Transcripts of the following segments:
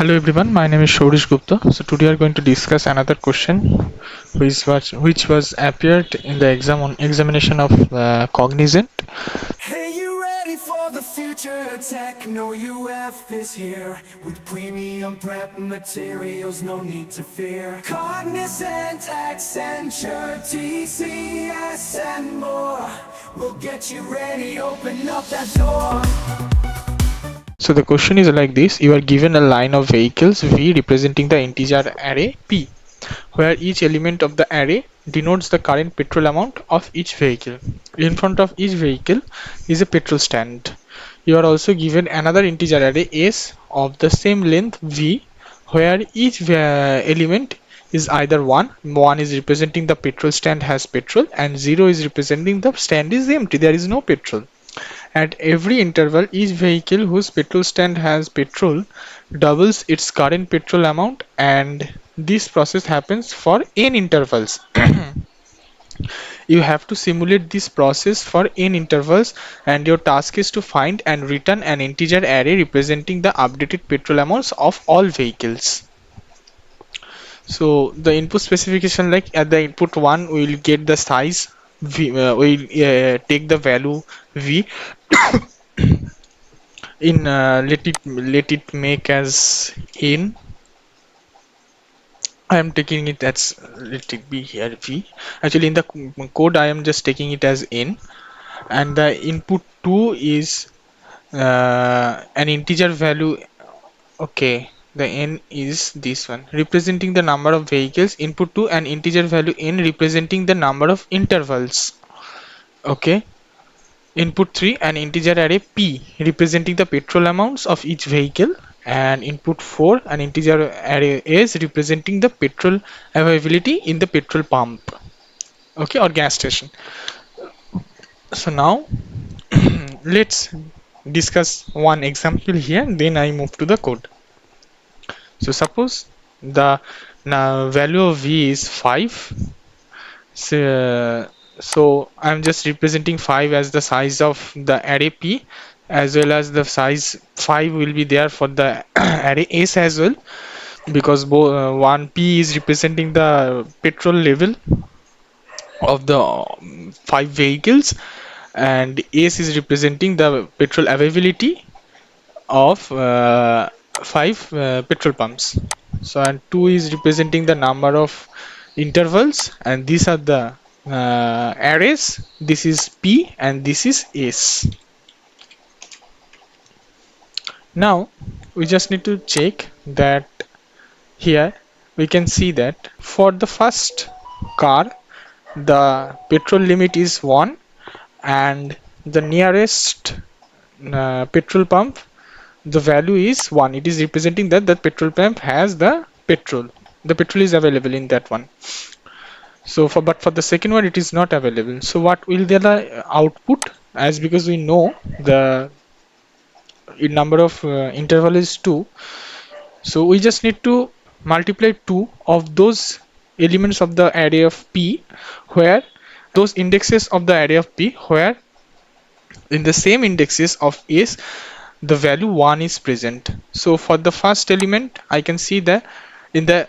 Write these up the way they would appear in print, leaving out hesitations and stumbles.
Hello everyone, my name is Shorish Gupta. So today we are going to discuss another question which was appeared in the examination of Cognizant. Hey, you ready for the future? Tekno UF is here with premium prep materials, no need to fear. Cognizant, Accenture, TCS, and more. We'll get you ready, open up that door. So the question is like this: you are given a line of vehicles V representing the integer array P, where each element of the array denotes the current petrol amount of each vehicle. In front of each vehicle is a petrol stand. You are also given another integer array S of the same length V, where each element is either 1 is representing the petrol stand has petrol, and 0 is representing the stand is empty, there is no petrol. At every interval, each vehicle whose petrol stand has petrol doubles its current petrol amount, and this process happens for n intervals. You have to simulate this process for n intervals, and your task is to find and return an integer array representing the updated petrol amounts of all vehicles. So the input specification, like at the input 1 we will get the size v, we'll take the value v in let it make as in. I am taking it as, let it be here v. Actually in the code I am just taking it as in, and the input 2 is an integer value. Okay, the n is this one representing the number of vehicles. Input 2 an integer value n representing the number of intervals. Okay, input 3 an integer array p representing the petrol amounts of each vehicle, and input 4 an integer array s representing the petrol availability in the petrol pump, okay, or gas station. So now let's discuss one example here, then I move to the code. So suppose the value of v is 5. So I'm just representing 5 as the size of the array p, as well as the size 5 will be there for the array s as well, because one p is representing the petrol level of the 5 vehicles, and s is representing the petrol availability of 5 petrol pumps. So and 2 is representing the number of intervals, and these are the arrays. This is p and this is s. Now we just need to check that here we can see that for the first car the petrol limit is 1, and the nearest petrol pump the value is 1. It is representing that the petrol pump has the petrol is available in that one. So but for the second one it is not available. So what will be the output, as because we know the number of interval is 2, so we just need to multiply 2 of those elements of the array of p, where those indexes of the array of p, where in the same indexes of s the value 1 is present. So for the first element I can see that in the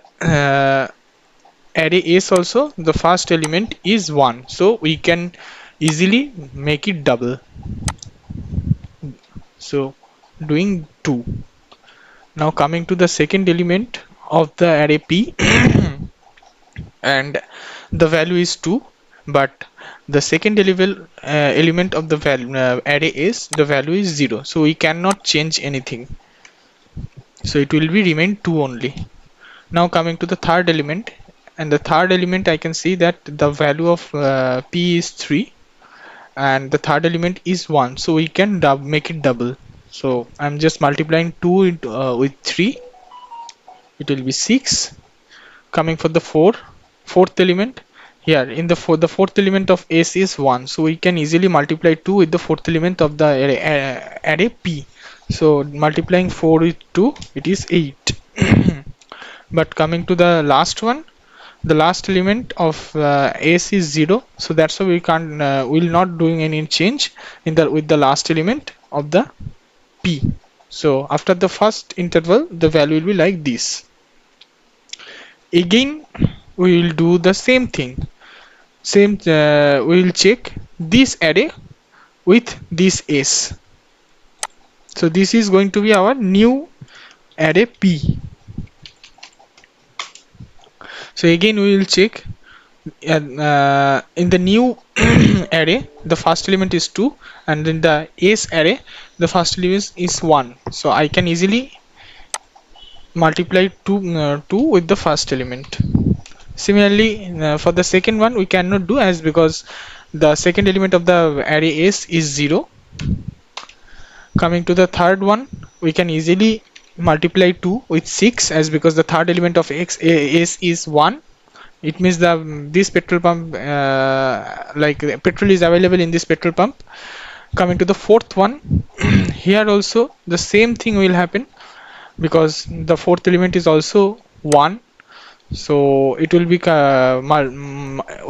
array s also the first element is 1, so we can easily make it double, so doing 2. Now coming to the second element of the array p and the value is 2, but the second element of the array is the value is 0, so we cannot change anything, so it will be remain 2 only. Now coming to the third element, and the third element I can see that the value of p is 3 and the third element is 1, so we can make it double. So I'm just multiplying 2 with 3, it will be 6. Coming for the fourth element, here in the fourth element of s is 1, so we can easily multiply 2 with the fourth element of the array p. So multiplying 4 with 2, it is 8. But coming to the last one, the last element of s is 0, so that's why we can't will not doing any change in the with the last element of the p. So after the first interval, the value will be like this. Again, we will do the same thing. We will check this array with this S. So this is going to be our new array P. So again we will check in the new array the first element is 2, and in the S array the first element is 1. So I can easily multiply 2 with the first element. Similarly, for the second one we cannot do, as because the second element of the array S is 0. Coming to the third one, we can easily multiply 2 with 6, as because the third element of S is 1. It means this petrol pump, like petrol is available in this petrol pump. Coming to the fourth one, here also the same thing will happen, because the fourth element is also 1. So it will be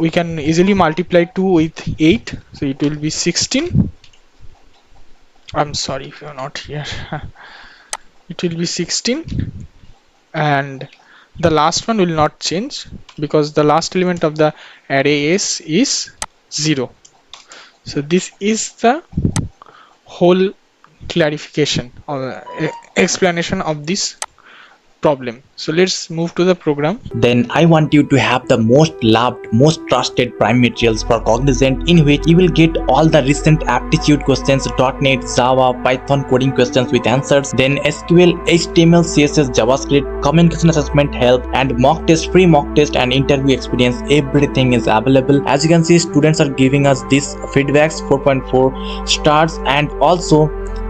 we can easily multiply 2 with 8, so it will be 16. I'm sorry if you're not here. It will be 16, and the last one will not change because the last element of the array S is 0. So this is the whole clarification or explanation of this problem. So let's move to the program. Then I want you to have the most loved, most trusted prime materials for Cognizant, in which you will get all the recent aptitude questions, .NET, Java, Python coding questions with answers, then SQL, HTML, CSS, JavaScript, communication assessment help, and mock test, free mock test and interview experience. Everything is available. As you can see, students are giving us this feedbacks 4.4 stars, and also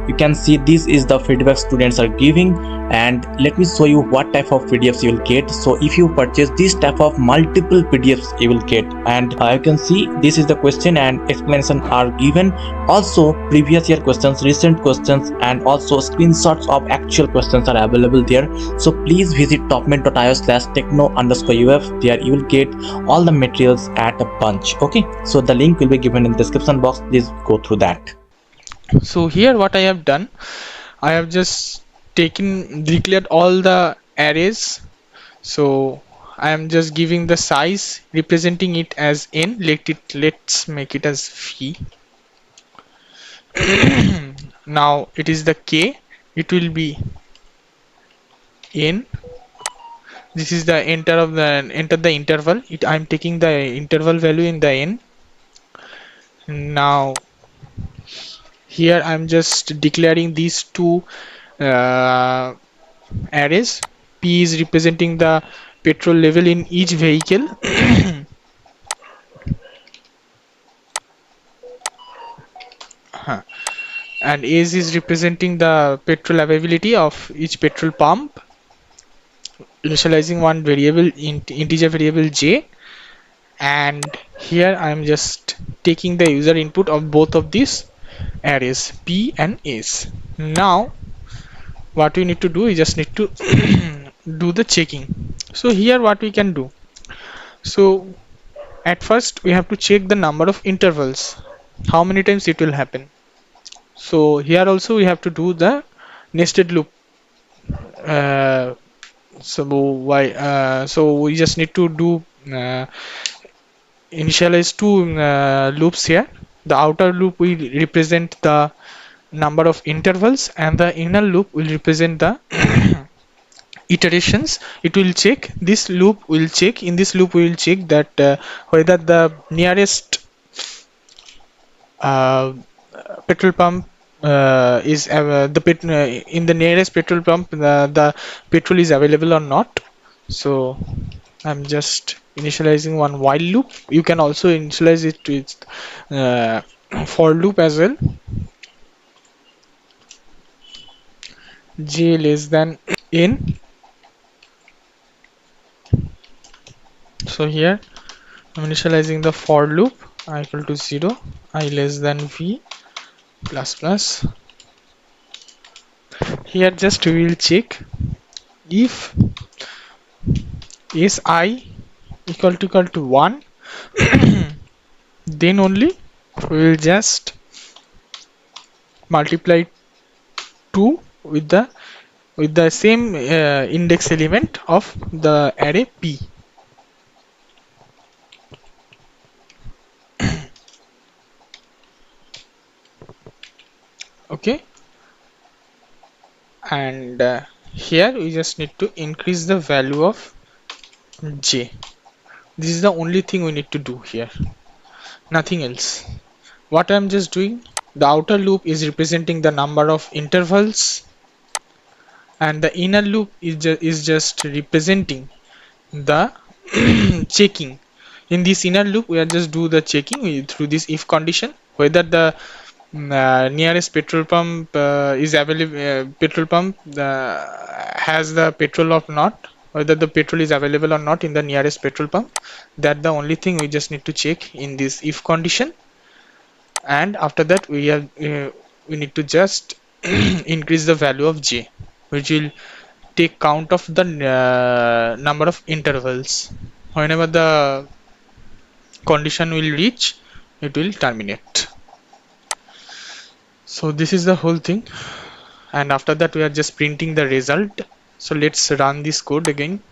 you can see this is the feedback students are giving. And let me show you what type of PDFs you will get. So if you purchase this type of multiple PDFs you will get, and you can see this is the question and explanation are given. Also previous year questions, recent questions, and also screenshots of actual questions are available there. So please visit topment.io/techno_uf. There you will get all the materials at a bunch. Okay, so the link will be given in the description box. Please go through that. So here what I have done, I have just declared all the arrays. So I am just giving the size, representing it as n. Let's make it as v. Now it is the k, it will be n. This is the enter the interval. I am taking the interval value in the n. Now here I am just declaring these two arrays. P is representing the petrol level in each vehicle. And S is representing the petrol availability of each petrol pump, initializing one variable, integer variable j. And here I am just taking the user input of both of these arrays, P and S. Now what we need to do, we just need to do the checking. So here what we can do, so at first we have to check the number of intervals, how many times it will happen. So here also we have to do the nested loop. So we just need to do initialize two loops here. The outer loop will represent the number of intervals, and the inner loop will represent the iterations. It will check, this loop will check, in this loop we will check that whether the nearest petrol pump is in the nearest petrol pump the petrol is available or not. So I'm just initializing one while loop. You can also initialize it with for loop as well. J less than n. So here I'm initializing the for loop, I equal to 0, I less than v plus plus. Here just we will check if is I equal to 1, then only we will just multiply 2 with the same index element of the array P. Okay, and here we just need to increase the value of J. This is the only thing we need to do here, nothing else. What I'm just doing, the outer loop is representing the number of intervals, and the inner loop is just representing the checking. In this inner loop, we are just do the checking through this if condition, whether the nearest petrol pump is available, petrol pump has the petrol or not, whether the petrol is available or not in the nearest petrol pump. That the only thing we just need to check in this if condition. And after that we need to just increase the value of J, which will take count of the number of intervals. Whenever the condition will reach, it will terminate. So this is the whole thing, and after that we are just printing the result. So let's run this code again.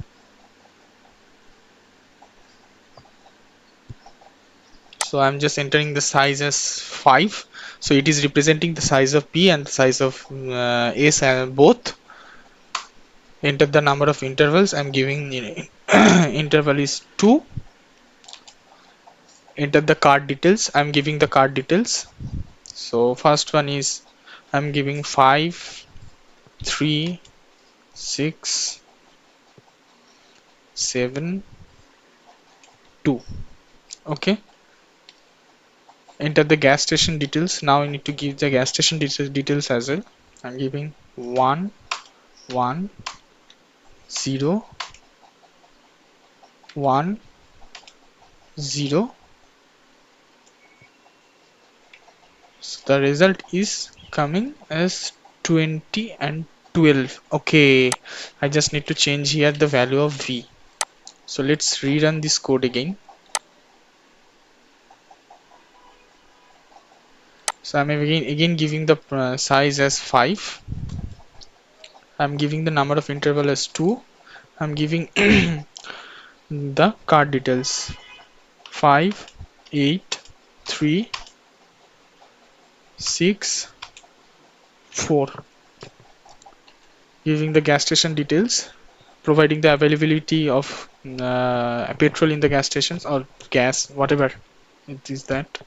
So I'm just entering the size as 5, so it is representing the size of P and the size of S, and both. Enter the number of intervals. I'm giving interval is 2. Enter the card details. I'm giving the card details. So first one is I'm giving 5, 3, 6, 7, 2. Okay. Enter the gas station details. Now I need to give the gas station details as well. I'm giving 1, 1, 0, 1, 0. So the result is coming as 20 and 12. Okay, I just need to change here the value of V. So let's rerun this code again. So I'm again giving the size as 5. I'm giving the number of interval as 2. I'm giving the card details 5, 8, 3, 6, 4. Giving the gas station details, providing the availability of petrol in the gas stations or gas, whatever it is that.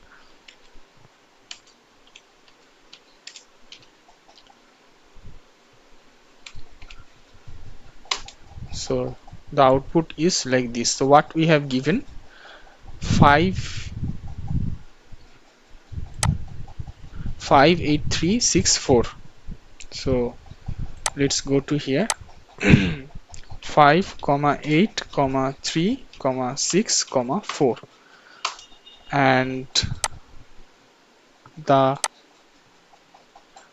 So the output is like this. So what we have given 5, 5, 8, 3, 6, 4. So let's go to here. 5, 8, 3, 6, 4, and the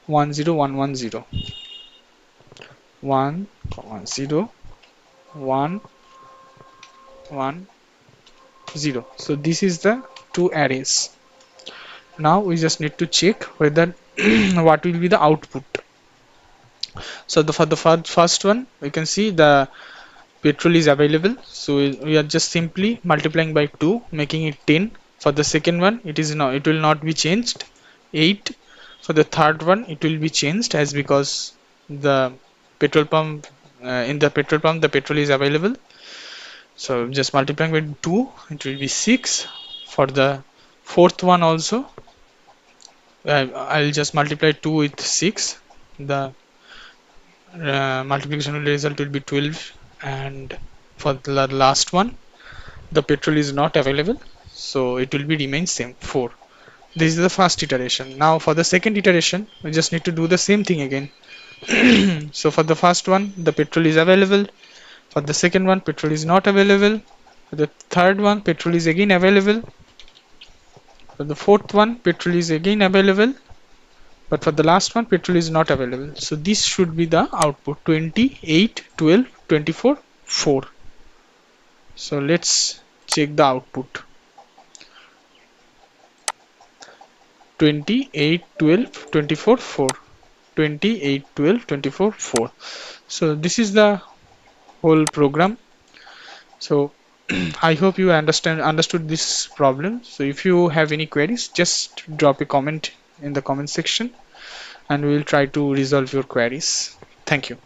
10110 1, 0, 1, 1, 0. So this is the two arrays. Now we just need to check whether what will be the output. So for the first one, we can see the petrol is available, so we are just simply multiplying by 2, making it 10. For the second one, it will not be changed, 8. For the third one, it will be changed, as because the petrol pump in the petrol pump the petrol is available. So just multiplying by 2, it will be 6. For the fourth one also, I'll just multiply 2 with 6. The multiplication result will be 12. And for the last one, the petrol is not available, so it will be remain same, 4. This is the first iteration. Now for the second iteration, we just need to do the same thing again. So for the first one, the petrol is available. For the second one, petrol is not available. For the third one, petrol is again available. For the fourth one, petrol is again available. But for the last one, petrol is not available. So this should be the output: 28, 12, 24, 4. So let's check the output. 28, 12, 24, 4. 20, 8, 12, 24, 4. So this is the whole program. So I hope you understood this problem. So if you have any queries, just drop a comment in the comment section and we will try to resolve your queries. Thank you.